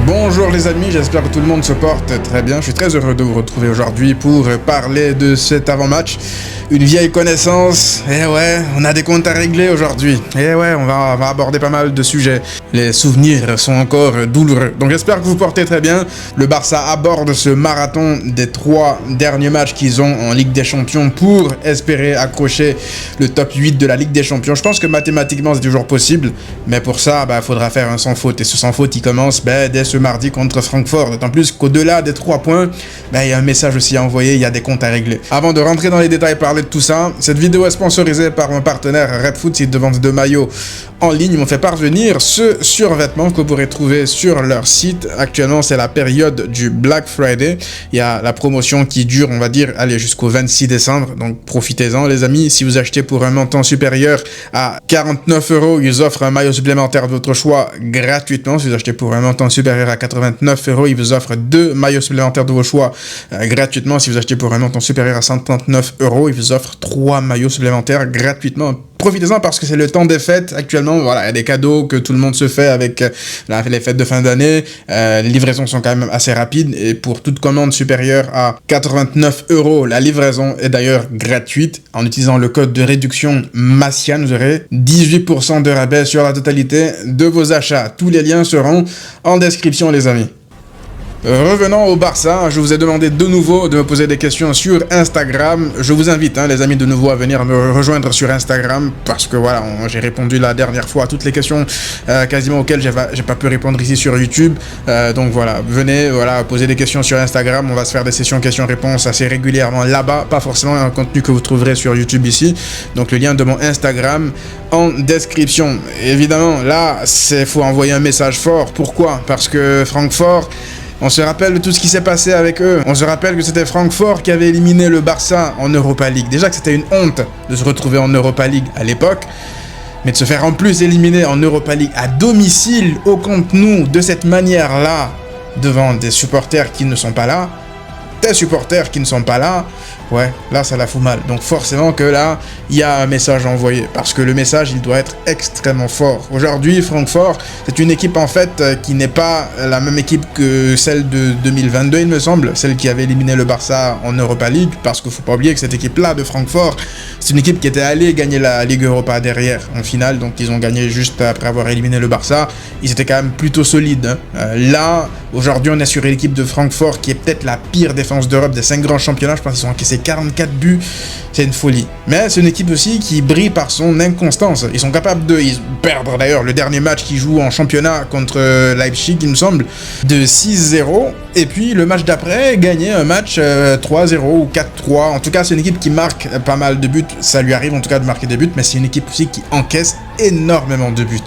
Bonjour les amis, j'espère que tout le monde se porte très bien. Je suis très heureux de vous retrouver aujourd'hui pour parler de cet avant-match. Une vieille connaissance, et ouais, on a des comptes à régler aujourd'hui. Et ouais, on va aborder pas mal de sujets. Les souvenirs sont encore douloureux. Donc j'espère que vous portez très bien. Le Barça aborde ce marathon des 3 derniers matchs qu'ils ont en Ligue des Champions pour espérer accrocher le top 8 de la Ligue des Champions. Je pense que mathématiquement c'est toujours possible, mais pour ça, il faudra faire un sans faute. Et ce sans faute, il commence dès ce mardi contre Francfort. D'autant plus qu'au-delà des 3 points, il y a un message aussi à envoyer, il y a des comptes à régler. Avant de rentrer dans les détails et parler de tout ça, cette vidéo est sponsorisée par mon partenaire Redfoot, site de vente de maillots en ligne. Ils m'ont fait parvenir ce survêtement que vous pourrez trouver sur leur site. Actuellement, c'est la période du Black Friday. Il y a la promotion qui dure, on va dire, jusqu'au 26 décembre. Donc, profitez-en, les amis. Si vous achetez pour un montant supérieur à 49 €, ils offrent un maillot supplémentaire de votre choix gratuitement. Si vous achetez pour un montant supérieur à 89 €, ils vous offrent 2 maillots supplémentaires de vos choix gratuitement. Si vous achetez pour un montant supérieur à 139 €, ils vous offrent 3 maillots supplémentaires gratuitement. Profitez-en parce que c'est le temps des fêtes actuellement. Voilà, il y a des cadeaux que tout le monde se fait avec les fêtes de fin d'année. Les livraisons sont quand même assez rapides et pour toute commande supérieure à 89 €, la livraison est d'ailleurs gratuite. En utilisant le code de réduction Massian, vous aurez 18% de rabais sur la totalité de vos achats. Tous les liens seront en description, les amis. Revenons au Barça, je vous ai demandé de nouveau de me poser des questions sur Instagram. Je vous invite, les amis, de nouveau à venir me rejoindre sur Instagram parce que voilà, j'ai répondu la dernière fois à toutes les questions quasiment auxquelles j'ai pas pu répondre ici sur YouTube. Donc voilà, venez poser des questions sur Instagram. On va se faire des sessions questions-réponses assez régulièrement là-bas, pas forcément un contenu que vous trouverez sur YouTube ici. Donc le lien de mon Instagram en description. Évidemment, là, faut envoyer un message fort. Pourquoi? Parce que Francfort, on se rappelle de tout ce qui s'est passé avec eux. On se rappelle que c'était Francfort qui avait éliminé le Barça en Europa League. Déjà que c'était une honte de se retrouver en Europa League à l'époque, mais de se faire en plus éliminer en Europa League à domicile, au Camp Nou, de cette manière-là, devant des supporters qui ne sont pas là, des supporters qui ne sont pas là, ouais, là ça la fout mal. Donc forcément que là, il y a un message à envoyer, parce que le message, il doit être extrêmement fort. Aujourd'hui, Francfort, c'est une équipe en fait qui n'est pas la même équipe que celle de 2022, il me semble, celle qui avait éliminé le Barça en Europa League, parce qu'il faut pas oublier que cette équipe-là de Francfort, c'est une équipe qui était allée gagner la Ligue Europa derrière, en finale, donc ils ont gagné juste après avoir éliminé le Barça. Ils étaient quand même plutôt solides. Là, aujourd'hui, on est sur l'équipe de Francfort qui est peut-être la pire défense d'Europe des 5 grands championnats. Je pense qu'ils ont encaissé 44 buts, c'est une folie. Mais c'est une équipe aussi qui brille par son inconstance. Ils sont capables de perdre d'ailleurs le dernier match qu'ils jouent en championnat contre Leipzig, il me semble, de 6-0. Et puis le match d'après, gagner un match 3-0 ou 4-3. En tout cas, c'est une équipe qui marque pas mal de buts. Ça lui arrive en tout cas de marquer des buts, mais c'est une équipe aussi qui encaisse énormément de buts.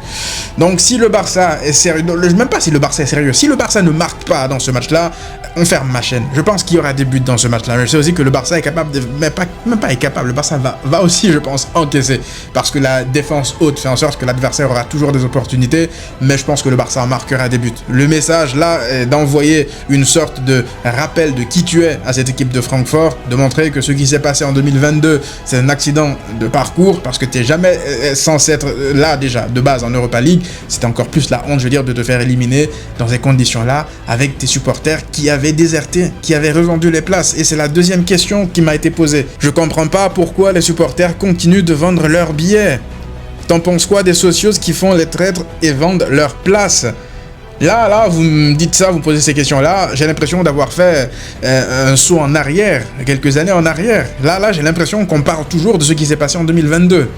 Donc si le Barça est sérieux, même pas si le Barça est sérieux, si le Barça ne marque pas dans ce match-là, on ferme ma chaîne. Je pense qu'il y aura des buts dans ce match-là. Mais je sais aussi que le Barça est capable de... Même pas est capable. Le Barça va aussi, je pense, encaisser. Parce que la défense haute fait en sorte que l'adversaire aura toujours des opportunités. Mais je pense que le Barça marquera des buts. Le message, là, est d'envoyer une sorte de rappel de qui tu es à cette équipe de Francfort. De montrer que ce qui s'est passé en 2022, c'est un accident de parcours. Parce que tu n'es jamais censé être là, déjà, de base, en Europa League. C'était encore plus la honte, je veux dire, de te faire éliminer dans ces conditions-là, avec tes supporters qui avaient déserté, qui avaient revendu les places. Et c'est la deuxième question qui m'a été posée. Je comprends pas pourquoi les supporters continuent de vendre leurs billets. T'en penses quoi des socios qui font les traîtres et vendent leurs places? Là, vous me dites ça, vous me posez ces questions-là, j'ai l'impression d'avoir fait un saut en arrière, quelques années en arrière. Là, j'ai l'impression qu'on parle toujours de ce qui s'est passé en 2022.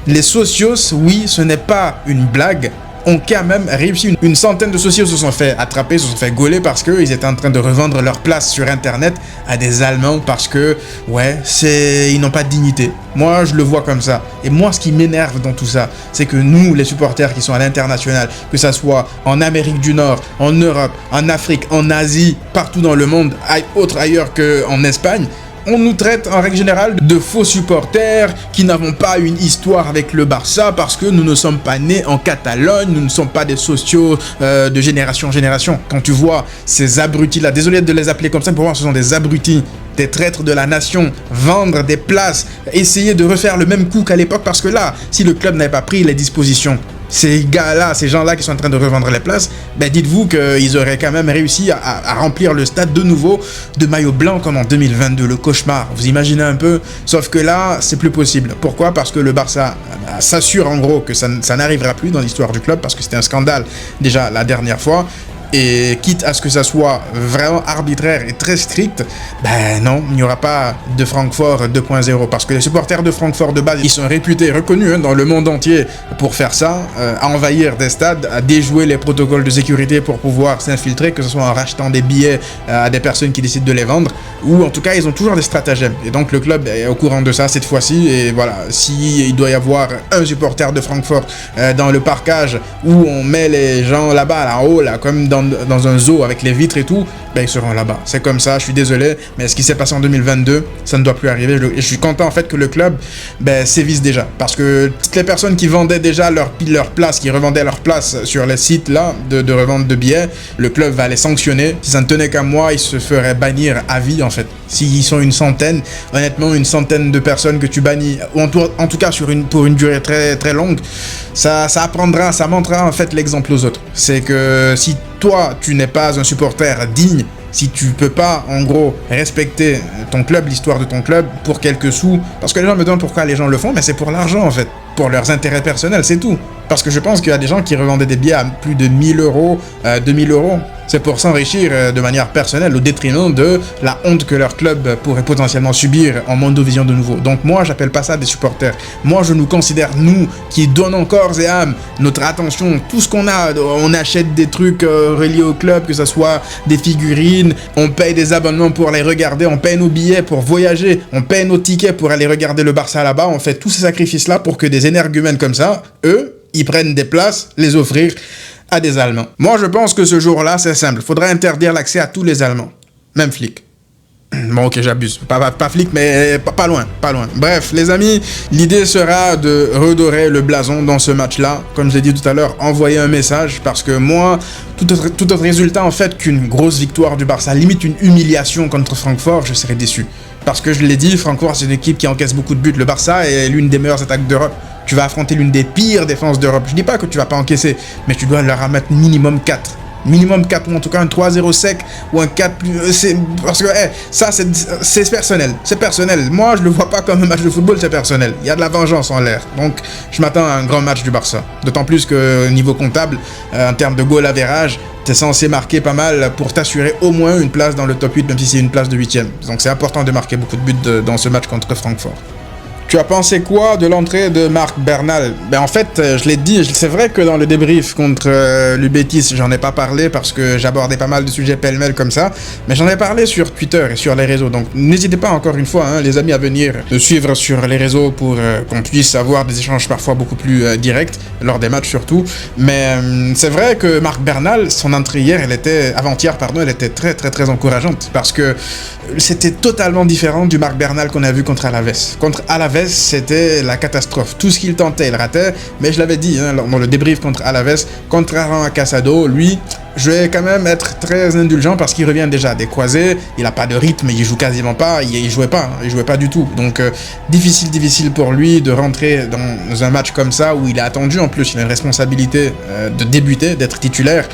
Les socios, oui, ce n'est pas une blague, ont quand même réussi. Une centaine de socios se sont fait attraper, se sont fait gauler parce qu'ils étaient en train de revendre leur place sur internet à des Allemands parce que, ils n'ont pas de dignité. Moi, je le vois comme ça. Et moi, ce qui m'énerve dans tout ça, c'est que nous, les supporters qui sont à l'international, que ça soit en Amérique du Nord, en Europe, en Afrique, en Asie, partout dans le monde, autre ailleurs qu'en Espagne, on nous traite en règle générale de faux supporters qui n'avons pas une histoire avec le Barça parce que nous ne sommes pas nés en Catalogne, nous ne sommes pas des sociaux de génération en génération. Quand tu vois ces abrutis-là, désolé de les appeler comme ça, pour moi ce sont des abrutis, des traîtres de la nation, vendre des places, essayer de refaire le même coup qu'à l'époque, parce que là, si le club n'avait pas pris les dispositions, ces gars-là, ces gens-là qui sont en train de revendre les places, ben dites-vous qu'ils auraient quand même réussi à remplir le stade de nouveau de maillot blanc comme en 2022, le cauchemar. Vous imaginez un peu? Sauf que là, c'est plus possible. Pourquoi? Parce que le Barça s'assure en gros que ça n'arrivera plus dans l'histoire du club, parce que c'était un scandale déjà la dernière fois. Et quitte à ce que ça soit vraiment arbitraire et très strict, ben non, il n'y aura pas de Francfort 2.0, parce que les supporters de Francfort de base, ils sont réputés, reconnus dans le monde entier pour faire ça, à envahir des stades, à déjouer les protocoles de sécurité pour pouvoir s'infiltrer, que ce soit en rachetant des billets à des personnes qui décident de les vendre, ou en tout cas ils ont toujours des stratagèmes. Et donc le club est au courant de ça cette fois-ci, et voilà, s'il doit y avoir un supporter de Francfort dans le parcage où on met les gens là-bas, là-haut, là, comme dans un zoo avec les vitres et tout, ben ils seront là-bas. C'est comme ça, je suis désolé, mais ce qui s'est passé en 2022, ça ne doit plus arriver. Et je suis content en fait que le club sévisse déjà, parce que toutes les personnes qui vendaient déjà leur place, qui revendaient leur place sur les sites là de revente de billets, le club va les sanctionner. Si ça ne tenait qu'à moi, ils se feraient bannir à vie en fait. S'ils sont une centaine, honnêtement, une centaine de personnes que tu bannis, ou en tout cas pour une durée très très longue, ça apprendra, ça montrera en fait l'exemple aux autres. C'est que si toi, tu n'es pas un supporter digne, si tu peux pas, en gros, respecter ton club, l'histoire de ton club, pour quelques sous, parce que les gens me demandent pourquoi les gens le font, mais c'est pour l'argent, en fait, pour leurs intérêts personnels, c'est tout. Parce que je pense qu'il y a des gens qui revendaient des billets à plus de 1000 euros, 2000 euros. C'est pour s'enrichir de manière personnelle au détriment de la honte que leur club pourrait potentiellement subir en Mondovision de nouveau. Donc moi, j'appelle pas ça des supporters. Moi, je nous considère, nous, qui donnons corps et âme, notre attention, tout ce qu'on a. On achète des trucs reliés au club, que ce soit des figurines, on paye des abonnements pour les regarder, on paye nos billets pour voyager, on paye nos tickets pour aller regarder le Barça là-bas. On fait tous ces sacrifices-là pour que des énergumènes comme ça, eux, ils prennent des places, les offrir à des Allemands. Moi, je pense que ce jour-là, c'est simple. Il faudra interdire l'accès à tous les Allemands. Même flics. Bon, ok, j'abuse. Pas flic, mais pas loin. Bref, les amis, l'idée sera de redorer le blason dans ce match-là. Comme je l'ai dit tout à l'heure, envoyer un message, parce que moi, tout autre résultat, en fait, qu'une grosse victoire du Barça, limite une humiliation contre Francfort, je serais déçu. Parce que je l'ai dit, Francfort, c'est une équipe qui encaisse beaucoup de buts. Le Barça est l'une des meilleures attaques d'Europe. Tu vas affronter l'une des pires défenses d'Europe. Je dis pas que tu vas pas encaisser, mais tu dois leur en mettre minimum 4. Minimum 4, ou en tout cas un 3-0 sec, ou un 4 plus... Parce que ça, c'est personnel. C'est personnel. Moi, je le vois pas comme un match de football, c'est personnel. Il y a de la vengeance en l'air. Donc, je m'attends à un grand match du Barça. D'autant plus que niveau comptable, en termes de goal average, t'es censé marquer pas mal pour t'assurer au moins une place dans le top 8, même si c'est une place de 8ème. Donc, c'est important de marquer beaucoup de buts dans ce match contre Francfort. Tu as pensé quoi de l'entrée de Marc Bernal? Ben en fait, je l'ai dit, c'est vrai que dans le débrief contre le Betis, j'en ai pas parlé parce que j'abordais pas mal de sujets pêle-mêle comme ça, mais j'en ai parlé sur Twitter et sur les réseaux. Donc n'hésitez pas encore une fois, les amis, à venir me suivre sur les réseaux pour qu'on puisse avoir des échanges parfois beaucoup plus directs, lors des matchs surtout. Mais c'est vrai que Marc Bernal, son entrée avant-hier, elle était très très très encourageante parce que c'était totalement différent du Marc Bernal qu'on a vu contre Alaves. Contre Alaves, c'était la catastrophe. Tout ce qu'il tentait, il ratait. Mais je l'avais dit dans le débrief contre Alaves, contrairement à Casado, lui, je vais quand même être très indulgent parce qu'il revient déjà des croisés, il a pas de rythme, il joue quasiment pas, il jouait pas du tout. Donc difficile pour lui de rentrer dans un match comme ça où il est attendu, en plus il a une responsabilité de débuter, d'être titulaire.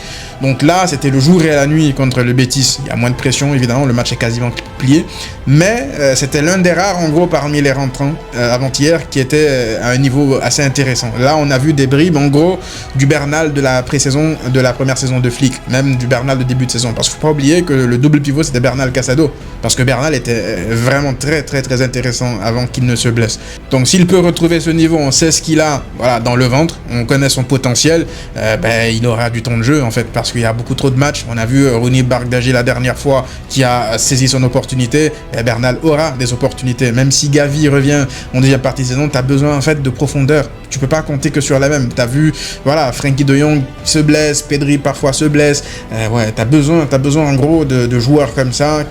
Donc là, c'était le jour et la nuit contre le Betis. Il y a moins de pression, évidemment, le match est quasiment plié. Mais c'était l'un des rares, en gros, parmi les rentrants avant-hier qui était à un niveau assez intéressant. Là, on a vu des bribes, en gros, du Bernal de la pré-saison, de la première saison de Flick, même du Bernal de début de saison. Parce qu'il ne faut pas oublier que le double pivot, c'était Bernal Casado. Parce que Bernal était vraiment très, très, très intéressant avant qu'il ne se blesse. Donc s'il peut retrouver ce niveau, on sait ce qu'il a voilà, dans le ventre, on connaît son potentiel, il aura du temps de jeu en fait, parce qu'il y a beaucoup trop de matchs. On a vu Rooney Bargdagé la dernière fois qui a saisi son opportunité, et Bernal aura des opportunités. Même si Gavi revient en deuxième partie de saison, tu as besoin en fait de profondeur. Tu peux pas compter que sur la même. Tu as vu, voilà, Frenkie de Jong se blesse, Pedri parfois se blesse. Tu as besoin en gros de joueurs comme ça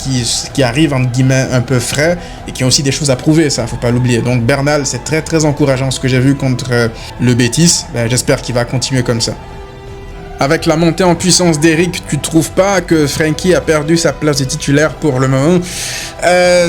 qui arrivent entre guillemets un peu frais et qui ont aussi des choses à prouver, ça faut pas l'oublier. Donc Bernal, c'est très très encourageant ce que j'ai vu contre le Betis. J'espère qu'il va continuer comme ça. Avec la montée en puissance d'Eric, tu trouves pas que Frenkie a perdu sa place de titulaire pour le moment?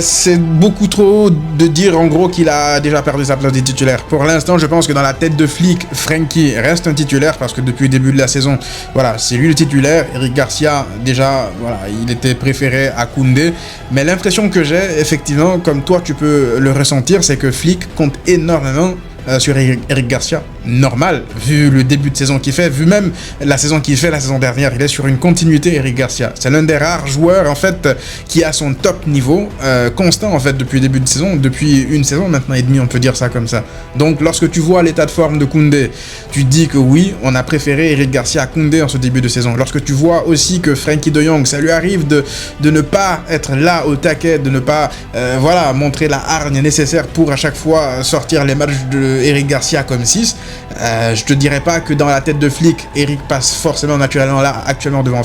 C'est beaucoup trop de dire en gros qu'il a déjà perdu sa place de titulaire. Pour l'instant, je pense que dans la tête de Flick, Frenkie reste un titulaire parce que depuis le début de la saison, voilà, c'est lui le titulaire. Eric Garcia, déjà, voilà, il était préféré à Koundé. Mais l'impression que j'ai, effectivement, comme toi tu peux le ressentir, c'est que Flick compte énormément sur Eric Garcia. Normal, vu le début de saison qu'il fait, vu même la saison qu'il fait la saison dernière, il est sur une continuité, Eric Garcia. C'est l'un des rares joueurs en fait qui a son top niveau constant en fait depuis le début de saison, depuis une saison maintenant et demie, on peut dire ça comme ça. Donc lorsque tu vois l'état de forme de Koundé, tu te dis que oui, on a préféré Eric Garcia à Koundé en ce début de saison. Lorsque tu vois aussi que Frenkie de Jong, ça lui arrive de ne pas être là au taquet, de ne pas montrer la hargne nécessaire pour à chaque fois sortir les matchs de Eric Garcia comme 6. Je te dirais pas que dans la tête de Flick, Eric passe forcément naturellement là actuellement devant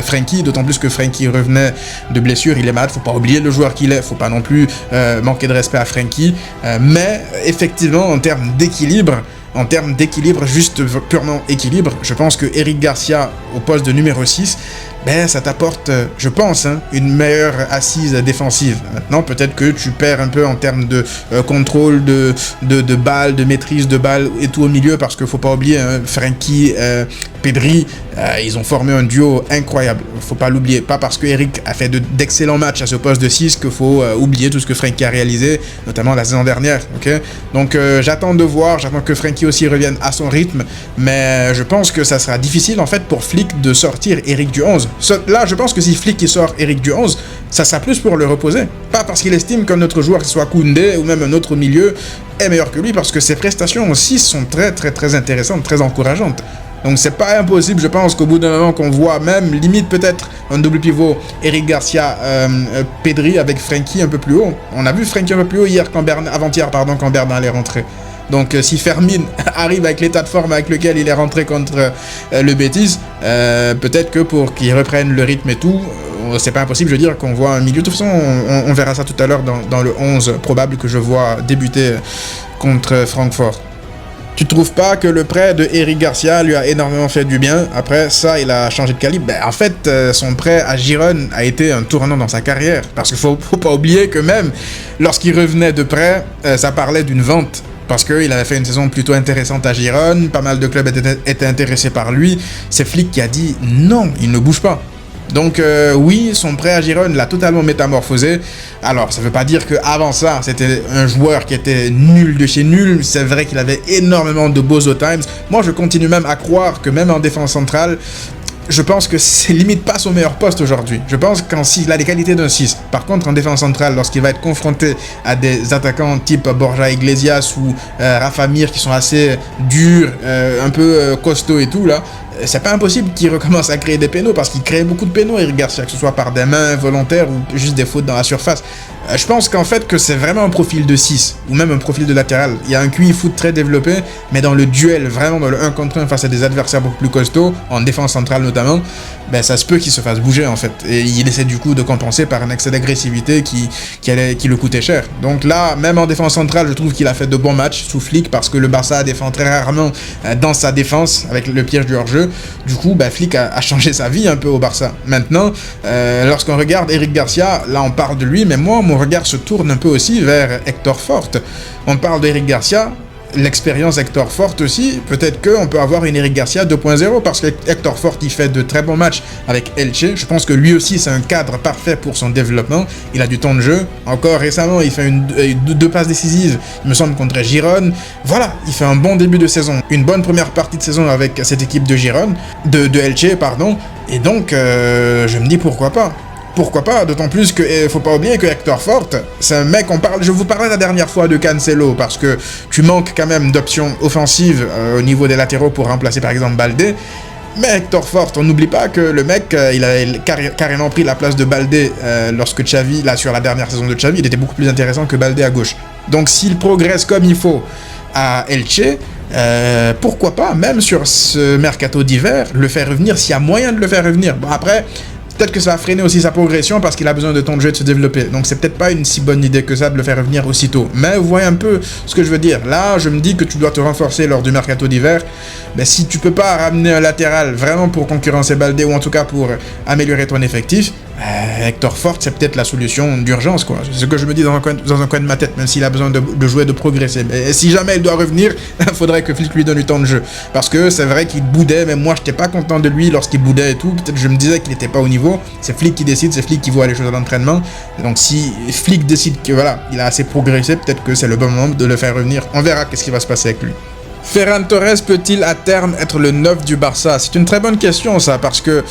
Frenkie, d'autant plus que Frenkie revenait de blessure, il est malade, faut pas oublier le joueur qu'il est, faut pas non plus manquer de respect à Frenkie, mais effectivement en termes d'équilibre, juste purement équilibre, je pense que Eric Garcia au poste de numéro 6, ça t'apporte, je pense, une meilleure assise défensive. Maintenant, peut-être que tu perds un peu en termes de contrôle de balles, de maîtrise de balles et tout au milieu, parce qu'il faut pas oublier, Frenkie, Pedri, ils ont formé un duo incroyable. Faut pas l'oublier. Pas parce que Eric a fait d'excellents matchs à ce poste de 6 qu'il faut oublier tout ce que Frenkie a réalisé, notamment la saison dernière. Okay, donc j'attends que Frenkie aussi revienne à son rythme, mais je pense que ça sera difficile en fait pour Flick de sortir Eric du 11. Là, je pense que si Flick il sort Eric du 11, ça sera plus pour le reposer. Pas parce qu'il estime qu'un autre joueur, que ce soit Koundé ou même un autre milieu, est meilleur que lui, parce que ses prestations aussi sont très très très intéressantes, très encourageantes. Donc c'est pas impossible, je pense qu'au bout d'un moment qu'on voit même limite peut-être un double pivot Eric Garcia, Pedri avec Frenkie un peu plus haut. On a vu Frenkie un peu plus haut avant-hier quand Bernal est rentré. Donc si Fermin arrive avec l'état de forme avec lequel il est rentré contre le Betis, peut-être que pour qu'il reprenne le rythme et tout, c'est pas impossible, je veux dire, qu'on voit un milieu. De toute façon, on verra ça tout à l'heure dans le 11 probable que je vois débuter contre Francfort. Tu trouves pas que le prêt de Eric Garcia lui a énormément fait du bien? Après ça, il a changé de calibre. En fait, son prêt à Girone a été un tournant dans sa carrière. Parce qu'il faut pas oublier que même lorsqu'il revenait de prêt, ça parlait d'une vente. Parce qu'il avait fait une saison plutôt intéressante à Girone, pas mal de clubs étaient intéressés par lui. C'est Flick qui a dit non, il ne bouge pas. Donc oui, son prêt à Girone l'a totalement métamorphosé. Alors, ça veut pas dire qu'avant ça, c'était un joueur qui était nul de chez nul. C'est vrai qu'il avait énormément de Bozo Times. Moi, je continue même à croire que même en défense centrale, je pense que c'est limite pas son meilleur poste aujourd'hui. Je pense qu'il a les qualités d'un 6. Par contre, en défense centrale, lorsqu'il va être confronté à des attaquants type Borja Iglesias ou Rafa Mir qui sont assez durs, un peu costauds et tout, là, c'est pas impossible qu'il recommence à créer des pénaux, parce qu'il crée beaucoup de pénaux, Eric Garcia, que ce soit par des mains volontaires ou juste des fautes dans la surface. Je pense qu'en fait que c'est vraiment un profil de 6, ou même un profil de latéral. Il y a un QI foot très développé, mais dans le duel, vraiment dans le 1 contre 1 face à des adversaires beaucoup plus costauds, en défense centrale notamment, ça se peut qu'il se fasse bouger en fait. Et il essaie du coup de compenser par un excès d'agressivité qui le coûtait cher. Donc là, même en défense centrale, je trouve qu'il a fait de bons matchs sous Flick, parce que le Barça défend très rarement dans sa défense, avec le piège du hors-jeu. Du coup, Flick a changé sa vie un peu au Barça. Maintenant, lorsqu'on regarde Eric Garcia, là on parle de lui, mais moi, mon regard se tourne un peu aussi vers Hector Fort. On parle d'Eric Garcia, l'expérience Hector Fort aussi, peut-être qu'on peut avoir une Eric Garcia 2.0, parce que Hector Fort il fait de très bons matchs avec Elche. Je pense que lui aussi c'est un cadre parfait pour son développement. Il a du temps de jeu. Encore récemment, il fait deux passes décisives, il me semble, contre Girone. Voilà, il fait un bon début de saison, une bonne première partie de saison avec cette équipe de Girone, de Elche, pardon. Et donc, je me dis pourquoi pas. pourquoi pas, d'autant plus que faut pas oublier que Hector Fort, c'est un mec, je vous parlais la dernière fois de Cancelo, parce que tu manques quand même d'options offensives au niveau des latéraux pour remplacer par exemple Baldé. Mais Hector Fort, on n'oublie pas que le mec, il a carrément pris la place de Baldé lorsque Xavi, là sur la dernière saison de Xavi, il était beaucoup plus intéressant que Baldé à gauche. Donc s'il progresse comme il faut à Elche, pourquoi pas, même sur ce mercato d'hiver, le faire revenir s'il y a moyen de le faire revenir. Bon après, peut-être que ça va freiner aussi sa progression parce qu'il a besoin de temps de jeu de se développer. Donc c'est peut-être pas une si bonne idée que ça de le faire revenir aussitôt. Mais vous voyez un peu ce que je veux dire. Là, je me dis que tu dois te renforcer lors du mercato d'hiver. Mais si tu peux pas ramener un latéral vraiment pour concurrencer Baldé ou en tout cas pour améliorer ton effectif, Hector Fort, c'est peut-être la solution d'urgence, quoi. C'est ce que je me dis dans un coin de ma tête, même s'il a besoin de jouer, de progresser. Mais si jamais il doit revenir, il faudrait que Flick lui donne du temps de jeu. Parce que c'est vrai qu'il boudait, mais moi, je n'étais pas content de lui lorsqu'il boudait et tout. Peut-être que je me disais qu'il n'était pas au niveau. C'est Flick qui décide, c'est Flick qui voit les choses à l'entraînement. Donc si Flick décide que voilà, il a assez progressé, peut-être que c'est le bon moment de le faire revenir. On verra qu'est-ce qui va se passer avec lui. Ferran Torres peut-il à terme être le 9 du Barça? C'est une très bonne question ça, parce que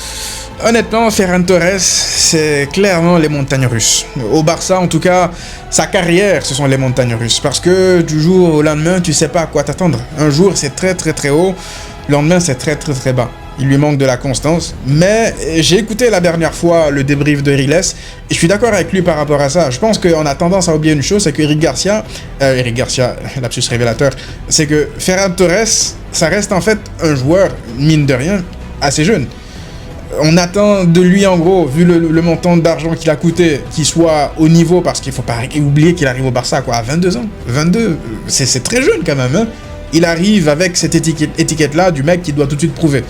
honnêtement, Ferran Torres, c'est clairement les montagnes russes. Au Barça, en tout cas, sa carrière, ce sont les montagnes russes. Parce que du jour au lendemain, tu sais pas à quoi t'attendre. Un jour, c'est très très très haut. Le lendemain, c'est très très très bas. Il lui manque de la constance. Mais j'ai écouté la dernière fois le débrief de Riles, et je suis d'accord avec lui par rapport à ça. Je pense qu'on a tendance à oublier une chose, c'est que Eric Garcia, lapsus révélateur, c'est que Ferran Torres, ça reste en fait un joueur, mine de rien, assez jeune. On attend de lui, en gros, vu le montant d'argent qu'il a coûté, qu'il soit au niveau, parce qu'il faut pas oublier qu'il arrive au Barça, quoi, à 22 ans. 22, c'est très jeune quand même, hein. Il arrive avec cette étiquette-là du mec qui doit tout de suite prouver.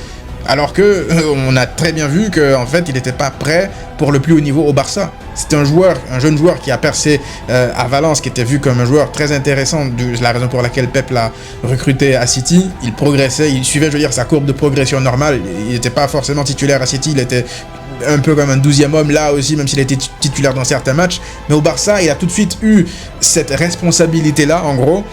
Alors que on a très bien vu qu'en fait, il n'était pas prêt pour le plus haut niveau au Barça. C'était un jeune joueur qui a percé à Valence, qui était vu comme un joueur très intéressant, la raison pour laquelle Pep l'a recruté à City. Il progressait, il suivait, je veux dire, sa courbe de progression normale. Il n'était pas forcément titulaire à City, il était un peu comme un 12e homme là aussi, même s'il était titulaire dans certains matchs. Mais au Barça, il a tout de suite eu cette responsabilité-là, en gros,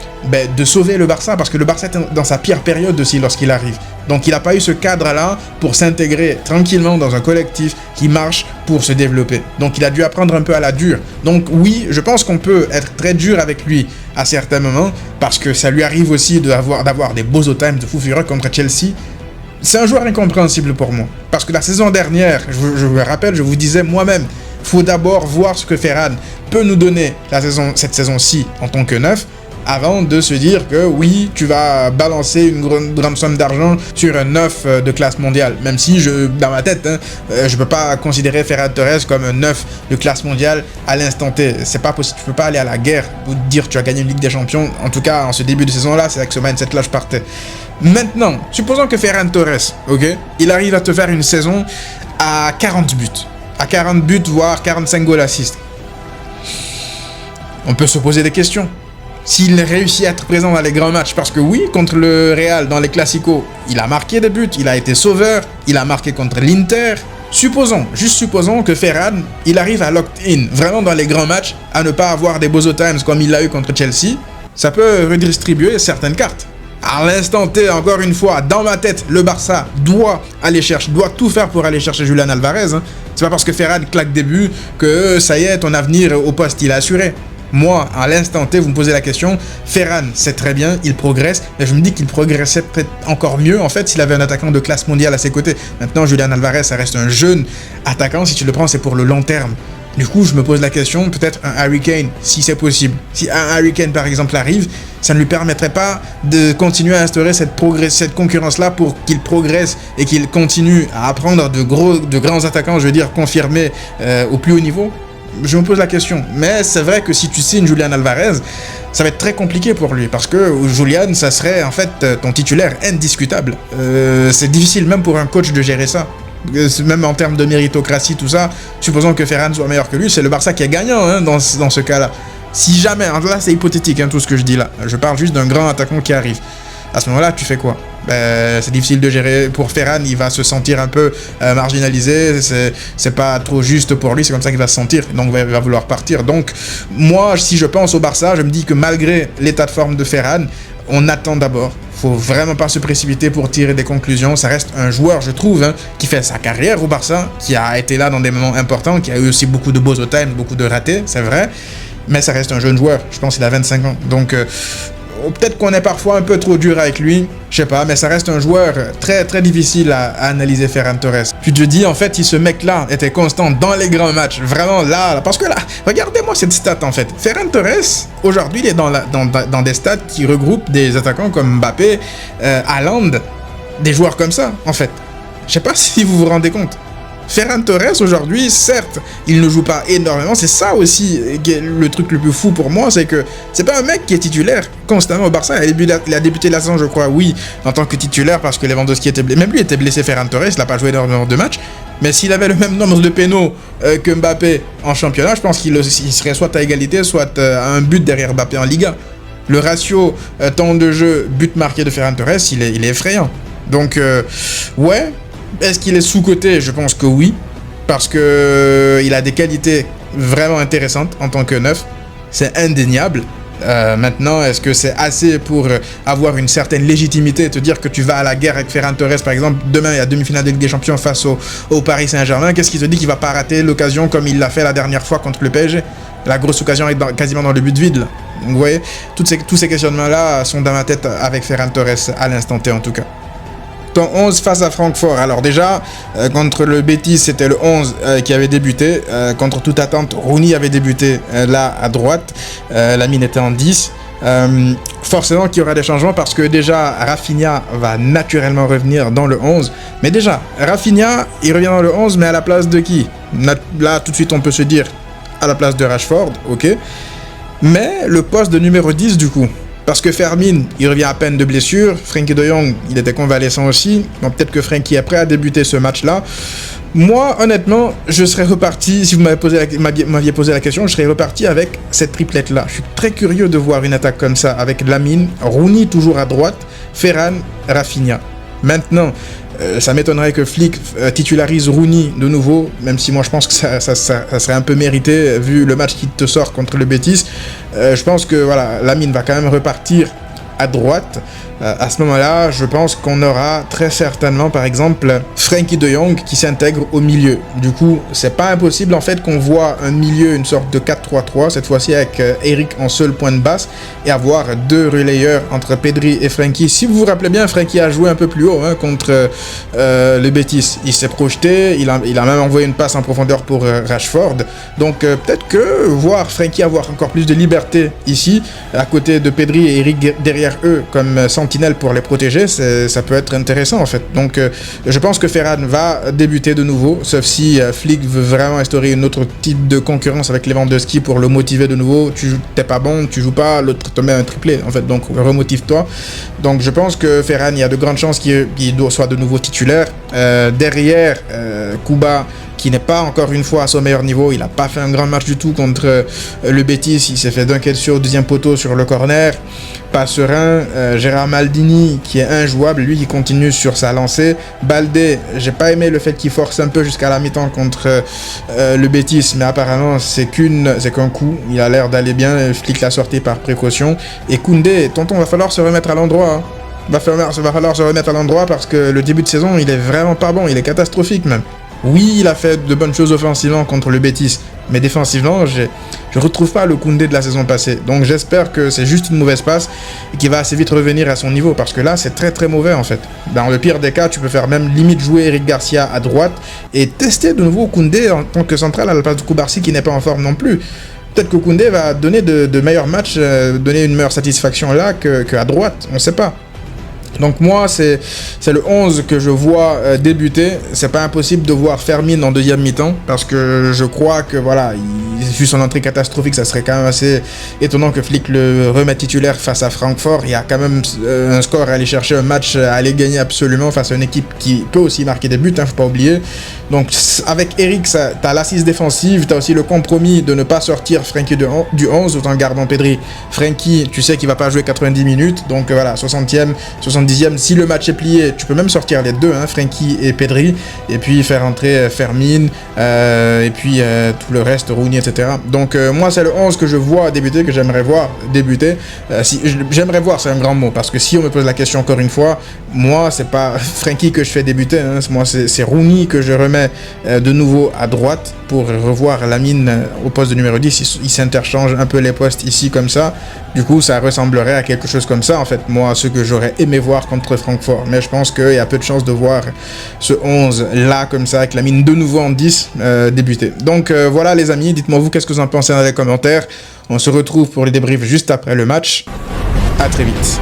de sauver le Barça, parce que le Barça est dans sa pire période aussi lorsqu'il arrive. Donc il n'a pas eu ce cadre-là pour s'intégrer tranquillement dans un collectif qui marche pour se développer. Donc il a dû apprendre un peu à la dure. Donc oui, je pense qu'on peut être très dur avec lui à certains moments, parce que ça lui arrive aussi d'avoir des beaux time de fou furieux contre Chelsea. C'est un joueur incompréhensible pour moi. Parce que la saison dernière, je vous rappelle, je vous disais moi-même, il faut d'abord voir ce que Ferran peut nous donner cette saison-ci en tant que neuf, avant de se dire que oui, tu vas balancer une grande somme d'argent sur un neuf de classe mondiale. Même si, dans ma tête, je peux pas considérer Ferran Torres comme un neuf de classe mondiale à l'instant T. C'est pas possible, tu peux pas aller à la guerre ou dire tu as gagné une Ligue des Champions. En tout cas, en ce début de saison-là, c'est avec ce mindset-là je partais. Maintenant, supposons que Ferran Torres, ok, il arrive à te faire une saison à 40 buts. À 40 buts, voire 45 goals assists. On peut se poser des questions. S'il réussit à être présent dans les grands matchs, parce que oui, contre le Real, dans les Classicos, il a marqué des buts, il a été sauveur, il a marqué contre l'Inter. Juste supposons que Ferran, il arrive à lock in, vraiment dans les grands matchs, à ne pas avoir des beaux times comme il l'a eu contre Chelsea, ça peut redistribuer certaines cartes. À l'instant T, encore une fois, dans ma tête, le Barça doit tout faire pour aller chercher Julian Alvarez. Hein. C'est pas parce que Ferran claque des buts que ça y est, ton avenir au poste, il est assuré. Moi, à l'instant T, vous me posez la question, Ferran, c'est très bien, il progresse, mais je me dis qu'il progressait peut-être encore mieux, en fait, s'il avait un attaquant de classe mondiale à ses côtés. Maintenant, Julian Alvarez, ça reste un jeune attaquant, si tu le prends, c'est pour le long terme. Du coup, je me pose la question, peut-être un Harry Kane, si c'est possible. Si un Harry Kane, par exemple, arrive, ça ne lui permettrait pas de continuer à instaurer cette concurrence-là pour qu'il progresse et qu'il continue à apprendre de grands attaquants, je veux dire, confirmés au plus haut niveau. Je me pose la question. Mais c'est vrai que si tu signes Julian Alvarez, ça va être très compliqué pour lui. Parce que Julian, ça serait en fait ton titulaire indiscutable. C'est difficile même pour un coach de gérer ça. Même en termes de méritocratie, tout ça, supposons que Ferran soit meilleur que lui, c'est le Barça qui est gagnant hein, dans ce cas-là. Si jamais, là c'est hypothétique hein, tout ce que je dis là, je parle juste d'un grand attaquant qui arrive. À ce moment-là, tu fais quoi? C'est difficile de gérer. Pour Ferran, il va se sentir un peu marginalisé. C'est pas trop juste pour lui. C'est comme ça qu'il va se sentir. Donc, il va vouloir partir. Donc, moi, si je pense au Barça, je me dis que malgré l'état de forme de Ferran, on attend d'abord. Faut vraiment pas se précipiter pour tirer des conclusions. Ça reste un joueur, je trouve, qui fait sa carrière au Barça, qui a été là dans des moments importants, qui a eu aussi beaucoup de beaux times, beaucoup de ratés, c'est vrai. Mais ça reste un jeune joueur. Je pense qu'il a 25 ans. Donc, peut-être qu'on est parfois un peu trop dur avec lui, je sais pas, mais ça reste un joueur très très difficile à analyser, Ferran Torres. Tu te dis, en fait, si ce mec-là était constant dans les grands matchs, vraiment là, parce que là, regardez-moi cette stat en fait. Ferran Torres, aujourd'hui, il est dans des stats qui regroupent des attaquants comme Mbappé, Haaland, des joueurs comme ça, en fait. Je sais pas si vous vous rendez compte. Ferran Torres aujourd'hui, certes, il ne joue pas énormément, c'est ça aussi le truc le plus fou pour moi, c'est que c'est pas un mec qui est titulaire constamment au Barça. Il a débuté la saison, je crois, oui, en tant que titulaire parce que Lewandowski était blessé, même lui était blessé. Ferran Torres, il n'a pas joué énormément de matchs, mais s'il avait le même nombre de pénaux que Mbappé en championnat, je pense qu'il serait soit à égalité, soit à un but derrière Mbappé en Liga. Le ratio temps de jeu, but marqué de Ferran Torres, il est effrayant. Donc, ouais. Est-ce qu'il est sous-coté? Je pense que oui, parce que il a des qualités vraiment intéressantes en tant que neuf, c'est indéniable. Maintenant, est-ce que c'est assez pour avoir une certaine légitimité, te dire que tu vas à la guerre avec Ferran Torres, par exemple, demain il y a demi-finale de Ligue des Champions face au Paris Saint-Germain, qu'est-ce qui te dit qu'il va pas rater l'occasion comme il l'a fait la dernière fois contre le PSG? La grosse occasion est quasiment dans le but vide là. Donc, vous voyez, tous ces questionnements-là sont dans ma tête avec Ferran Torres à l'instant T en tout cas. Ton 11 face à Francfort. Alors déjà, contre le Betis, c'était le 11 qui avait débuté. Contre toute attente, Rooney avait débuté là à droite. Lamine était en 10. Forcément qu'il y aura des changements parce que déjà, Rafinha va naturellement revenir dans le 11. Mais déjà, Rafinha, il revient dans le 11, mais à la place de qui? Là, tout de suite, on peut se dire à la place de Rashford, ok. Mais le poste de numéro 10, du coup. Parce que Fermin, il revient à peine de blessure. Frenkie de Jong, il était convalescent aussi. Donc peut-être que Frenkie est prêt à débuter ce match-là. Moi, honnêtement, je serais reparti, si vous m'aviez posé la question, je serais reparti avec cette triplette-là. Je suis très curieux de voir une attaque comme ça, avec Lamine, Rooney toujours à droite, Ferran, Rafinha. Maintenant, ça m'étonnerait que Flick titularise Rooney de nouveau, même si moi je pense que ça serait un peu mérité vu le match qui te sort contre le Betis. Je pense que voilà, Lamine va quand même repartir à droite. À ce moment-là, je pense qu'on aura très certainement, par exemple, Frenkie de Jong qui s'intègre au milieu. Du coup, c'est pas impossible en fait qu'on voit un milieu, une sorte de 4-3-3, cette fois-ci avec Eric en seul point de basse, et avoir deux relayeurs entre Pedri et Frenkie. Si vous vous rappelez bien, Frenkie a joué un peu plus haut contre le Betis. Il s'est projeté, il a même envoyé une passe en profondeur pour Rashford. Donc peut-être que voir Frenkie avoir encore plus de liberté ici, à côté de Pedri et Eric derrière eux, comme sentinelle pour les protéger, ça peut être intéressant en fait. Donc je pense que Ferran va débuter de nouveau, sauf si Flick veut vraiment instaurer une autre type de concurrence avec Lewandowski pour le motiver de nouveau. T'es pas bon, tu joues pas, l'autre te met un triplé en fait, donc remotive-toi. Donc je pense que Ferran, il y a de grandes chances qu'il soit de nouveau titulaire. Derrière, Kuba, qui n'est pas encore une fois à son meilleur niveau, il n'a pas fait un grand match du tout contre le Betis, il s'est fait dunker sur le deuxième poteau sur le corner, pas serein. Gérard Maldini qui est injouable, lui qui continue sur sa lancée. Baldé, j'ai pas aimé le fait qu'il force un peu jusqu'à la mi-temps contre le Betis, mais apparemment c'est qu'un coup, il a l'air d'aller bien, Flick l'a sorti par précaution. Et Koundé, tonton, va falloir se remettre à l'endroit, hein. Va falloir se remettre à l'endroit parce que le début de saison il est vraiment pas bon, il est catastrophique même. Oui, il a fait de bonnes choses offensivement contre le Betis, mais défensivement, je retrouve pas le Koundé de la saison passée. Donc j'espère que c'est juste une mauvaise passe et qu'il va assez vite revenir à son niveau, parce que là, c'est très très mauvais en fait. Dans le pire des cas, tu peux faire même limite jouer Eric Garcia à droite et tester de nouveau Koundé en tant que central à la place de Koubarsi qui n'est pas en forme non plus. Peut-être que Koundé va donner de meilleurs matchs, donner une meilleure satisfaction là qu'à droite, on sait pas. Donc moi, c'est le 11 que je vois débuter. C'est pas impossible de voir Fermin en deuxième mi-temps, parce que je crois que voilà, vu son entrée catastrophique, ça serait quand même assez étonnant que Flick le remette titulaire face à Francfort. Il y a quand même un score à aller chercher, un match à aller gagner absolument face à une équipe qui peut aussi marquer des buts, hein, faut pas oublier. Donc avec Eric, t'as l'assise défensive, t'as aussi le compromis de ne pas sortir Frenkie du 11 tout en gardant Pedri. Frenkie, tu sais qu'il va pas jouer 90 minutes, donc voilà, 60e, 70 70e. Si le match est plié, tu peux même sortir les deux, hein, Frenkie et Pedri, et puis faire entrer Fermin, et puis tout le reste, Rooney, etc. Donc moi, c'est le 11 que je vois débuter, que j'aimerais voir débuter. J'aimerais voir, c'est un grand mot, parce que si on me pose la question encore une fois, moi, c'est pas Frenkie que je fais débuter, hein, moi, c'est Rooney que je remets de nouveau à droite pour revoir Lamine au poste de numéro 10. Il s'interchange un peu les postes ici comme ça. Du coup, ça ressemblerait à quelque chose comme ça, en fait, moi, ce que j'aurais aimé voir contre Francfort. Mais je pense qu'il y a peu de chances de voir ce 11 là, comme ça, avec Lamine de nouveau en 10 débuter. Donc voilà, les amis, dites-moi vous, qu'est-ce que vous en pensez dans les commentaires. On se retrouve pour les débriefs juste après le match. À très vite.